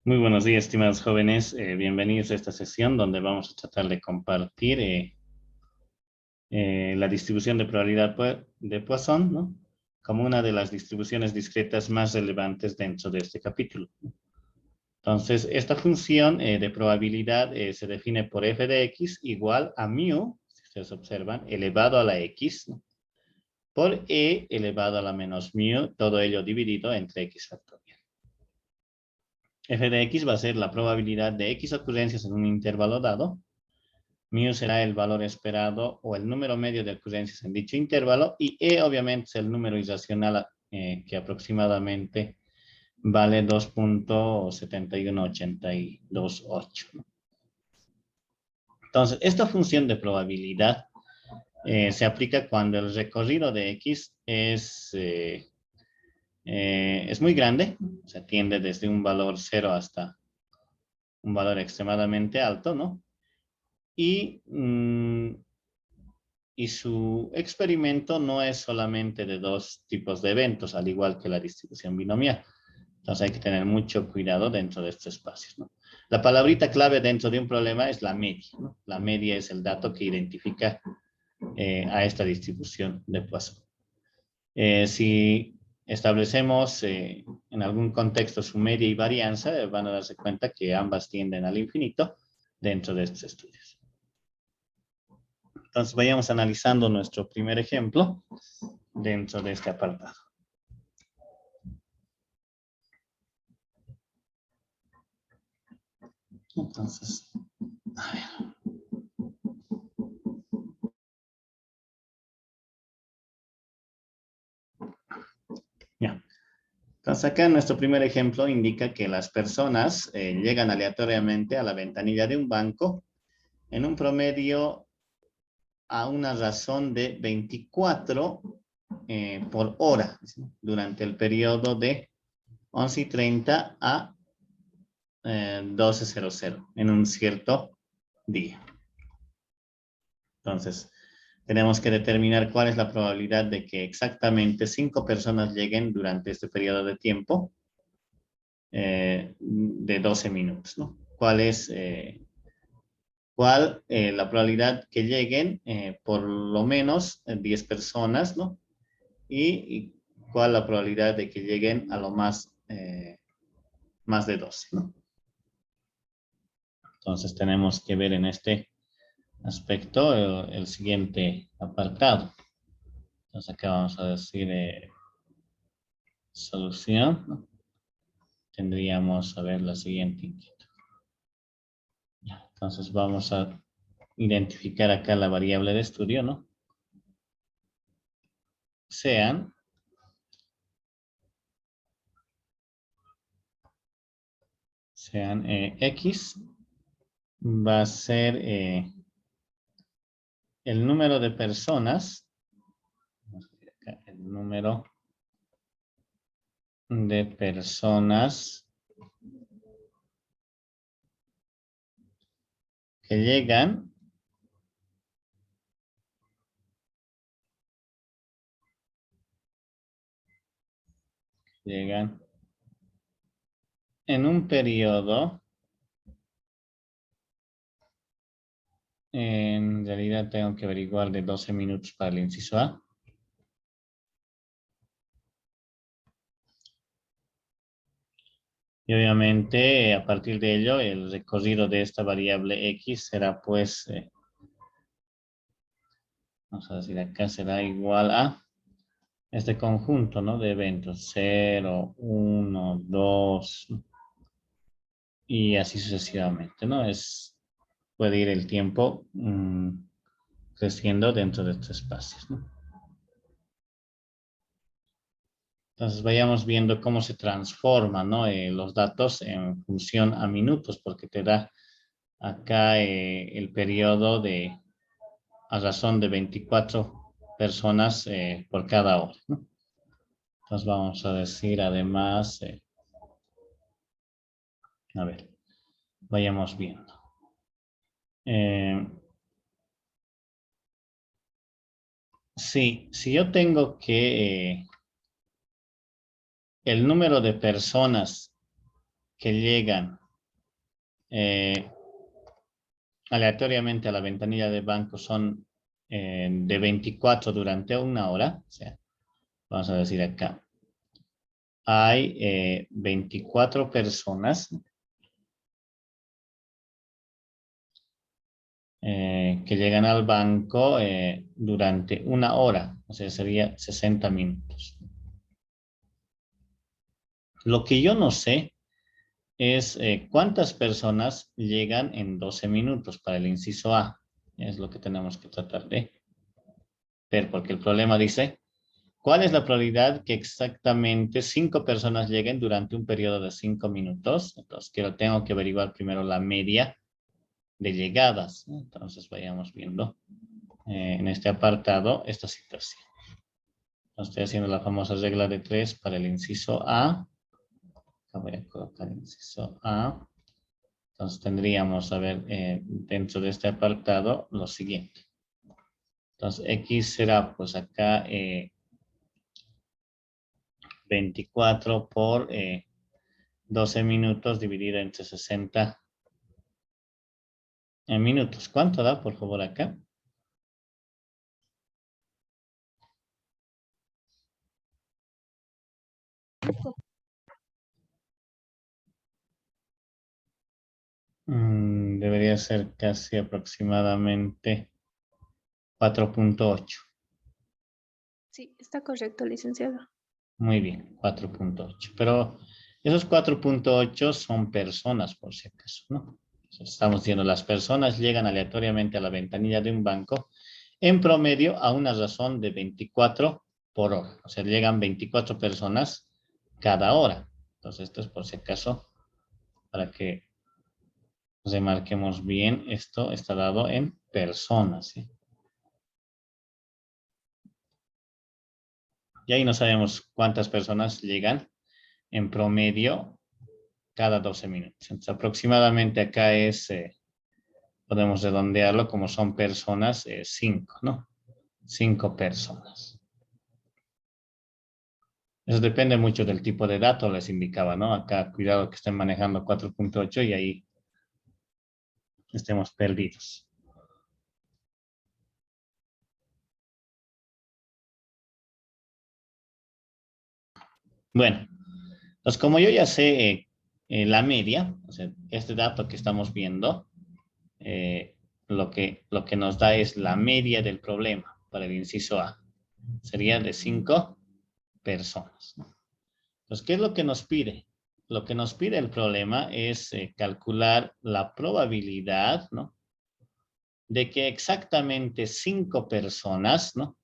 Muy buenos días, estimados jóvenes. Bienvenidos a esta sesión donde vamos a tratar de compartir la distribución de probabilidad de Poisson, ¿no? Como una de las distribuciones discretas más relevantes dentro de este capítulo. Entonces, esta función de probabilidad se define por f de x igual a mu, si ustedes observan, elevado a la x, ¿no? Por e elevado a la menos mu, todo ello dividido entre x factorial. F de x va a ser la probabilidad de x ocurrencias en un intervalo dado. Mu será el valor esperado o el número medio de ocurrencias en dicho intervalo y E obviamente es el número irracional que aproximadamente vale 2.71828. Entonces, esta función de probabilidad se aplica cuando el recorrido de X es muy grande, se tiende desde un valor 0 hasta un valor extremadamente alto, ¿no? Y su experimento no es solamente de dos tipos de eventos, al igual que la distribución binomial. Entonces hay que tener mucho cuidado dentro de estos espacios, ¿no? La palabrita clave dentro de un problema es la media, ¿no? La media es el dato que identifica a esta distribución de Poisson. Si establecemos en algún contexto su media y varianza, van a darse cuenta que ambas tienden al infinito dentro de estos estudios. Entonces vayamos analizando nuestro primer ejemplo dentro de este apartado. Entonces, a ver. Ya. Entonces acá nuestro primer ejemplo indica que las personas llegan aleatoriamente a la ventanilla de un banco en un promedio a una razón de 24 por hora, ¿sí? Durante el periodo de 11:30 a 12:00 en un cierto día. Entonces, tenemos que determinar cuál es la probabilidad de que exactamente 5 personas lleguen durante este periodo de tiempo de 12 minutos, ¿no? ¿Cuál es la probabilidad que lleguen por lo menos 10 personas, ¿no? Y cuál la probabilidad de que lleguen a lo más de 12, ¿no? Entonces tenemos que ver en este aspecto el siguiente apartado. Entonces acá vamos a decir solución, ¿no? Tendríamos a ver la siguiente inquietud. Ya, entonces vamos a identificar acá la variable de estudio, ¿no? Sean X va a ser el número de personas, el número de personas que llegan en un periodo, en realidad tengo que averiguar de 12 minutos para el inciso A. Y obviamente a partir de ello el recorrido de esta variable X será pues, vamos a decir acá será igual a este conjunto, ¿no? De eventos 0, 1, 2 y así sucesivamente, ¿no? Puede ir el tiempo creciendo dentro de estos espacios, ¿no? Entonces vayamos viendo cómo se transforman, ¿no? Los datos en función a minutos, porque te da acá el periodo a razón de 24 personas por cada hora, ¿no? Entonces vamos a decir además, a ver, vayamos viendo. Si yo tengo que el número de personas que llegan aleatoriamente a la ventanilla de banco son de 24 durante una hora. O sea, vamos a decir acá. Hay 24 personas que llegan al banco durante una hora. O sea, sería 60 minutos. Lo que yo no sé es cuántas personas llegan en 12 minutos para el inciso A. Es lo que tenemos que tratar de ver, porque el problema dice, ¿cuál es la probabilidad que exactamente 5 personas lleguen durante un periodo de 5 minutos? Entonces, tengo que averiguar primero la media de llegadas. Entonces, vayamos viendo en este apartado esta situación. Estoy haciendo la famosa regla de 3 para el inciso A. Acá voy a colocar el inciso A. Entonces tendríamos, a ver, dentro de este apartado, lo siguiente. Entonces, X será, pues acá, 24 por 12 minutos dividido entre 60 minutos. ¿Cuánto da, por favor, acá? Debería ser casi aproximadamente 4.8. Sí, está correcto, licenciado. Muy bien, 4.8. Pero esos 4.8 son personas, por si acaso, ¿no? Estamos diciendo, las personas llegan aleatoriamente a la ventanilla de un banco en promedio a una razón de 24 por hora. O sea, llegan 24 personas cada hora. Entonces, esto es por si acaso, para que remarquemos bien, esto está dado en personas, ¿sí? Y ahí no sabemos cuántas personas llegan en promedio cada 12 minutos. Entonces, aproximadamente acá es, podemos redondearlo como son personas, 5, ¿no? 5 personas. Eso depende mucho del tipo de datos, les indicaba, ¿no? Acá, cuidado que estén manejando 4.8 y ahí estemos perdidos. Bueno, entonces como yo ya sé la media, o sea, este dato que estamos viendo, lo que nos da es la media del problema para el inciso A. Sería de 5 personas, ¿no? Entonces, ¿qué es lo que nos pide? Lo que nos pide el problema es calcular la probabilidad, ¿no? De que exactamente 5 personas, ¿no?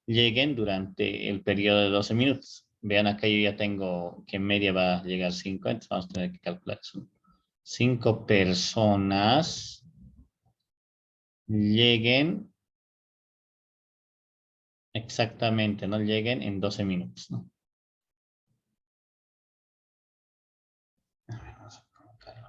Lleguen durante el periodo de 12 minutos. Vean acá yo ya tengo que en media va a llegar 5, entonces vamos a tener que calcular eso. 5 personas lleguen exactamente, ¿no? Lleguen en 12 minutos, ¿no? A ver, vamos a colocarlo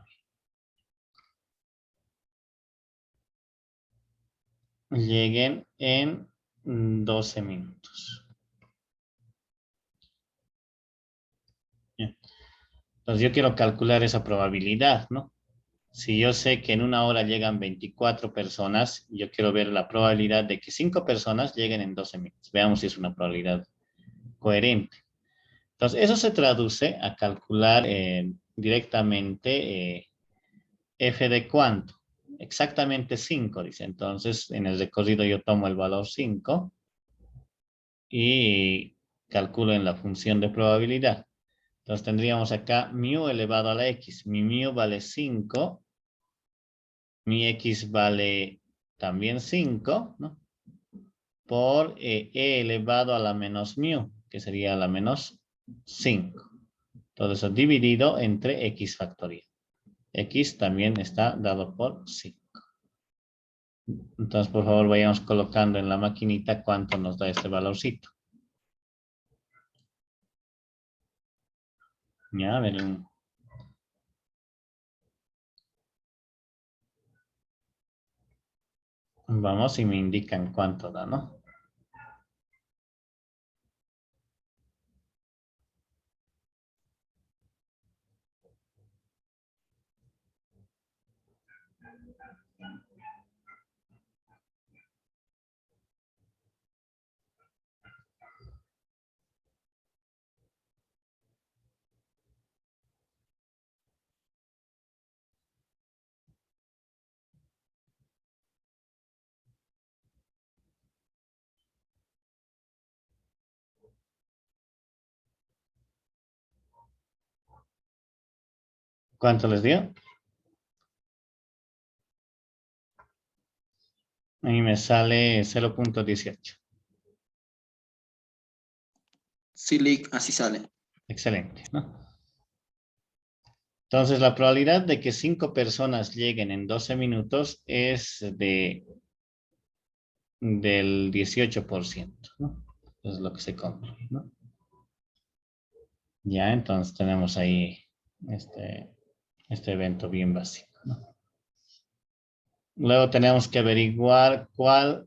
bien. Lleguen en 12 minutos. Bien. Entonces yo quiero calcular esa probabilidad, ¿no? Si yo sé que en una hora llegan 24 personas, yo quiero ver la probabilidad de que 5 personas lleguen en 12 minutos. Veamos si es una probabilidad coherente. Entonces, eso se traduce a calcular directamente f de cuánto. Exactamente 5, dice. Entonces, en el recorrido yo tomo el valor 5 y calculo en la función de probabilidad. Entonces, tendríamos acá mu elevado a la x. Mi mu vale 5. Mi x vale también 5, ¿no? Por e elevado a la menos mu, que sería la menos 5. Todo eso dividido entre x factorial. X también está dado por 5. Entonces, por favor, vayamos colocando en la maquinita cuánto nos da este valorcito. Ya, a ver. Vamos y me indican cuánto da, ¿no? ¿Cuánto les dio? A mí me sale 0.18. Sí, Lick, así sale. Excelente, ¿no? Entonces, la probabilidad de que 5 personas lleguen en 12 minutos es del 18%, ¿no? Es lo que se concluye, ¿no? Ya, entonces tenemos ahí este evento bien básico, ¿no? Luego tenemos que averiguar cuál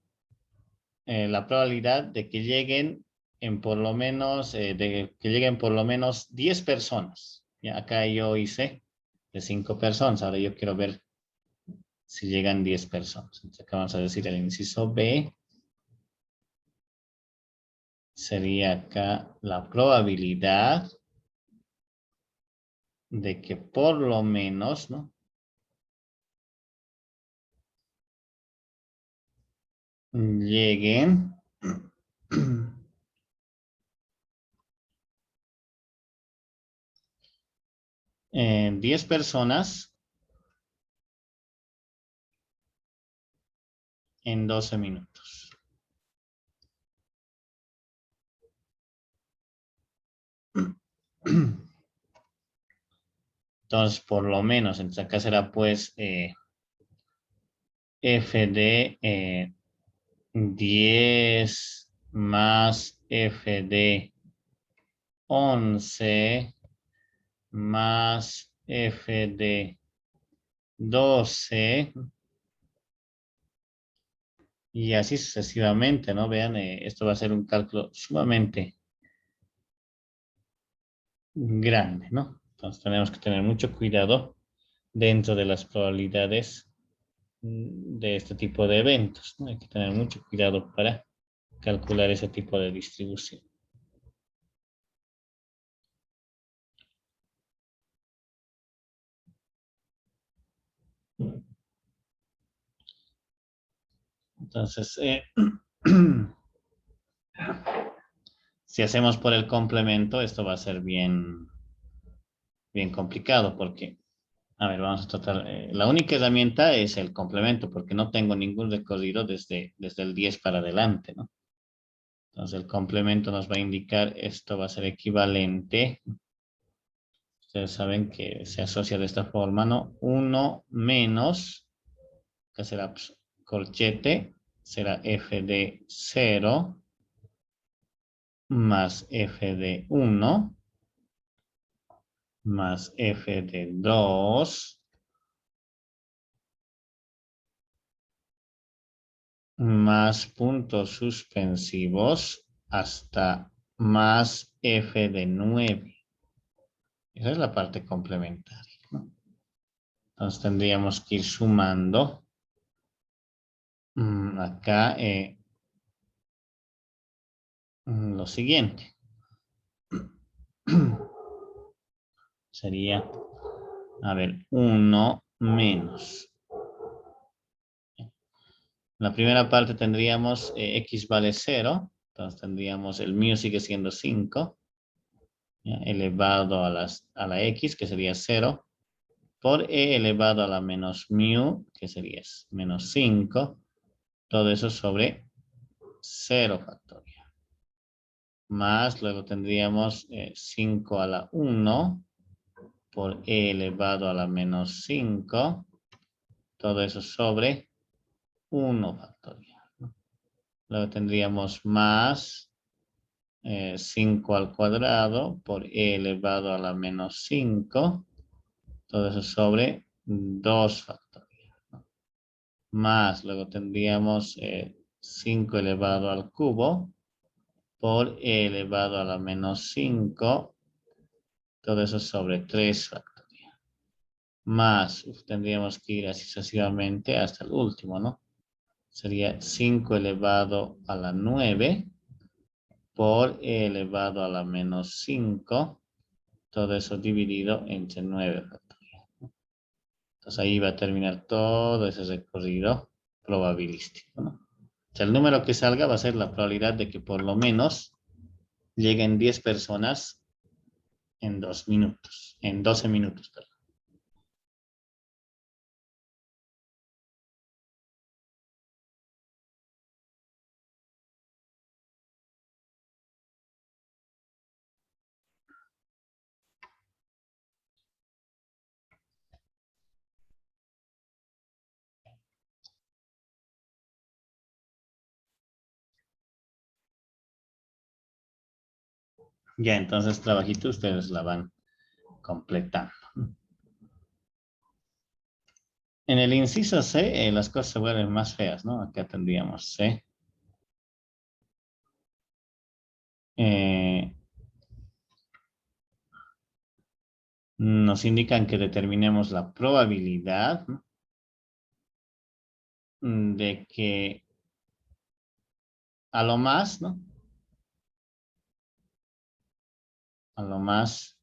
la probabilidad de que lleguen en por lo menos, de que lleguen por lo menos 10 personas. Ya, acá yo hice de 5 personas, ahora yo quiero ver si llegan 10 personas. Entonces acá vamos a decir el inciso B. Sería acá la probabilidad de que por lo menos, ¿no? Lleguen 10 personas en 12 minutos. Entonces, por lo menos, entonces acá será pues f de 10 más f de 11 más f de 12 y así sucesivamente, ¿no? Vean, esto va a ser un cálculo sumamente grande, ¿no? Entonces tenemos que tener mucho cuidado dentro de las probabilidades de este tipo de eventos, ¿no? Hay que tener mucho cuidado para calcular ese tipo de distribución. Entonces, si hacemos por el complemento, esto va a ser bien complicado porque, a ver, vamos a tratar, la única herramienta es el complemento porque no tengo ningún recorrido desde el 10 para adelante, ¿no? Entonces el complemento nos va a indicar, esto va a ser equivalente. Ustedes saben que se asocia de esta forma, ¿no? 1 menos, que será pues, corchete, será f de 0 más f de 1 más f de 2 más puntos suspensivos hasta más f de 9. Esa es la parte complementaria, ¿no? Entonces tendríamos que ir sumando acá lo siguiente. Sería, a ver, 1 menos. La primera parte tendríamos x vale 0. Entonces tendríamos el mu sigue siendo 5. ¿Ya? Elevado a la x, que sería 0. Por e elevado a la menos mu, que sería menos 5. Todo eso sobre 0 factorial. Más, luego tendríamos 5 a la 1 por e elevado a la menos 5. Todo eso sobre 1 factorial, ¿no? Luego tendríamos más 5 al cuadrado por e elevado a la menos 5. Todo eso sobre 2 factorial, ¿no? Más, luego tendríamos 5 elevado al cubo por e elevado a la menos 5. Todo eso sobre 3 factorial. más, tendríamos que ir así sucesivamente hasta el último, ¿no? Sería 5 elevado a la 9 por e elevado a la menos 5. Todo eso dividido entre 9 factorial. Entonces ahí va a terminar todo ese recorrido probabilístico, ¿no? O sea, el número que salga va a ser la probabilidad de que por lo menos lleguen 10 personas en 2 minutos, en 12 minutos, perdón. Ya, entonces, trabajito, ustedes la van completando. En el inciso C, las cosas se vuelven más feas, ¿no? Acá tendríamos C. Nos indican que determinemos la probabilidad, ¿no?, de que a lo más, ¿no?, a lo más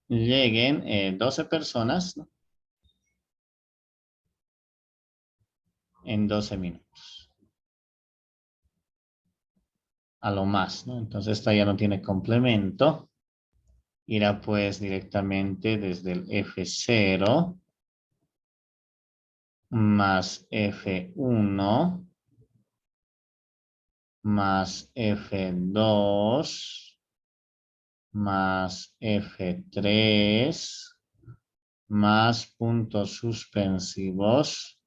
lleguen 12 personas, ¿no?, en 12 minutos. A lo más, ¿no? Entonces esta ya no tiene complemento. Irá pues directamente desde el F0 más F1 más F2 más F3 más puntos suspensivos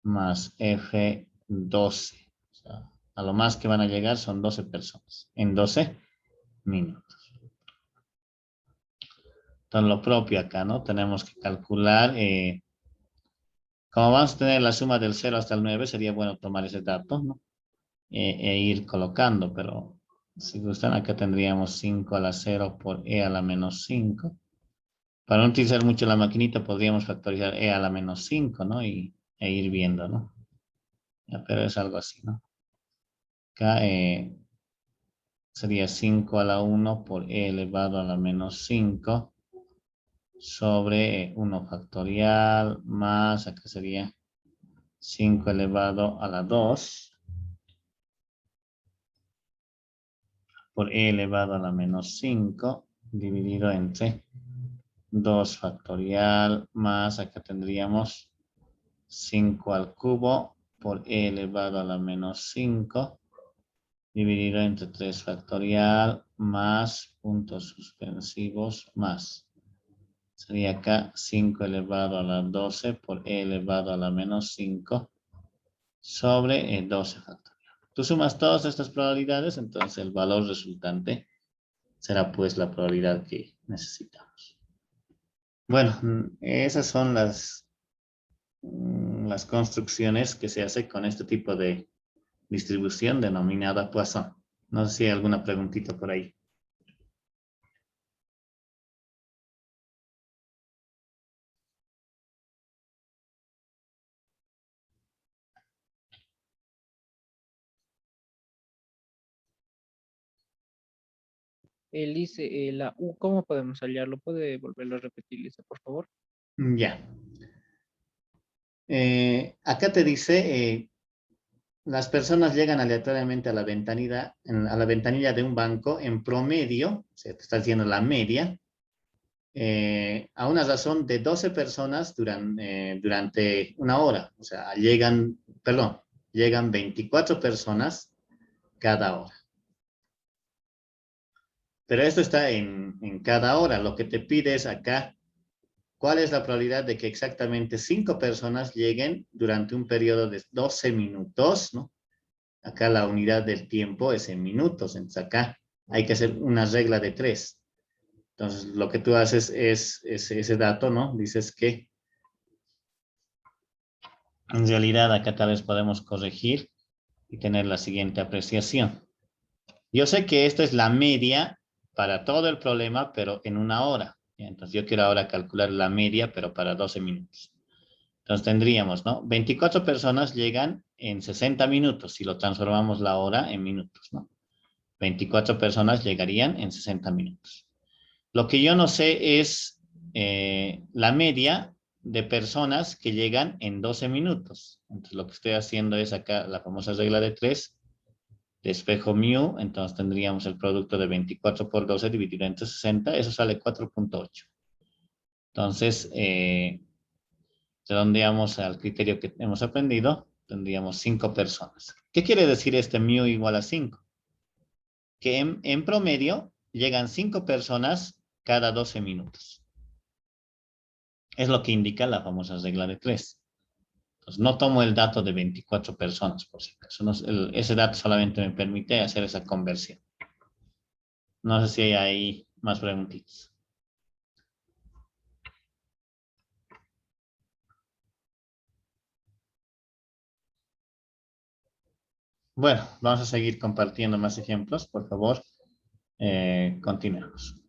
más F12. O sea, a lo más que van a llegar son 12 personas en 12 minutos. Entonces lo propio acá, ¿no? Tenemos que calcular, como vamos a tener la suma del 0 hasta el 9, sería bueno tomar ese dato, ¿no? E ir colocando, pero si gustan, acá tendríamos 5 a la 0 por e a la menos 5. Para no utilizar mucho la maquinita, podríamos factorizar e a la menos 5, ¿no? E ir viendo, ¿no? Ya, pero es algo así, ¿no? Acá sería 5 a la 1 por e elevado a la menos 5 sobre 1 factorial más, acá sería 5 elevado a la 2 por e elevado a la menos 5 dividido entre 2 factorial más, acá tendríamos 5 al cubo por e elevado a la menos 5 dividido entre 3 factorial más puntos suspensivos más. Sería acá 5 elevado a la 12 por e elevado a la menos 5 sobre 12 factorial. Tú sumas todas estas probabilidades, entonces el valor resultante será pues la probabilidad que necesitamos. Bueno, esas son las construcciones que se hace con este tipo de distribución denominada Poisson. No sé si hay alguna preguntita por ahí. Lice, la U, ¿cómo podemos hallarlo? ¿Puede volverlo a repetir, Lice, por favor? Ya. Acá te dice, las personas llegan aleatoriamente a la ventanilla de un banco en promedio, o sea, te está diciendo la media, a una razón de 12 personas durante una hora. O sea, llegan 24 personas cada hora. Pero esto está en cada hora. Lo que te pide es acá, ¿cuál es la probabilidad de que exactamente 5 personas lleguen durante un periodo de 12 minutos, ¿no? Acá la unidad del tiempo es en minutos, entonces acá hay que hacer una regla de 3. Entonces, lo que tú haces es ese dato, ¿no? Dices que en realidad acá tal vez podemos corregir y tener la siguiente apreciación. Yo sé que esta es la media para todo el problema, pero en una hora. Entonces yo quiero ahora calcular la media, pero para 12 minutos. Entonces tendríamos, ¿no? 24 personas llegan en 60 minutos si lo transformamos la hora en minutos, ¿no? 24 personas llegarían en 60 minutos. Lo que yo no sé es la media de personas que llegan en 12 minutos. Entonces lo que estoy haciendo es acá la famosa regla de 3, despejo mu, entonces tendríamos el producto de 24 por 12 dividido entre 60, eso sale 4.8. Entonces, redondeamos al criterio que hemos aprendido, tendríamos 5 personas. ¿Qué quiere decir este mu igual a 5? Que en promedio llegan 5 personas cada 12 minutos. Es lo que indica la famosa regla de 3. Entonces, no tomo el dato de 24 personas, por si acaso. Ese dato solamente me permite hacer esa conversión. No sé si hay ahí más preguntitas. Bueno, vamos a seguir compartiendo más ejemplos, por favor. Continuemos.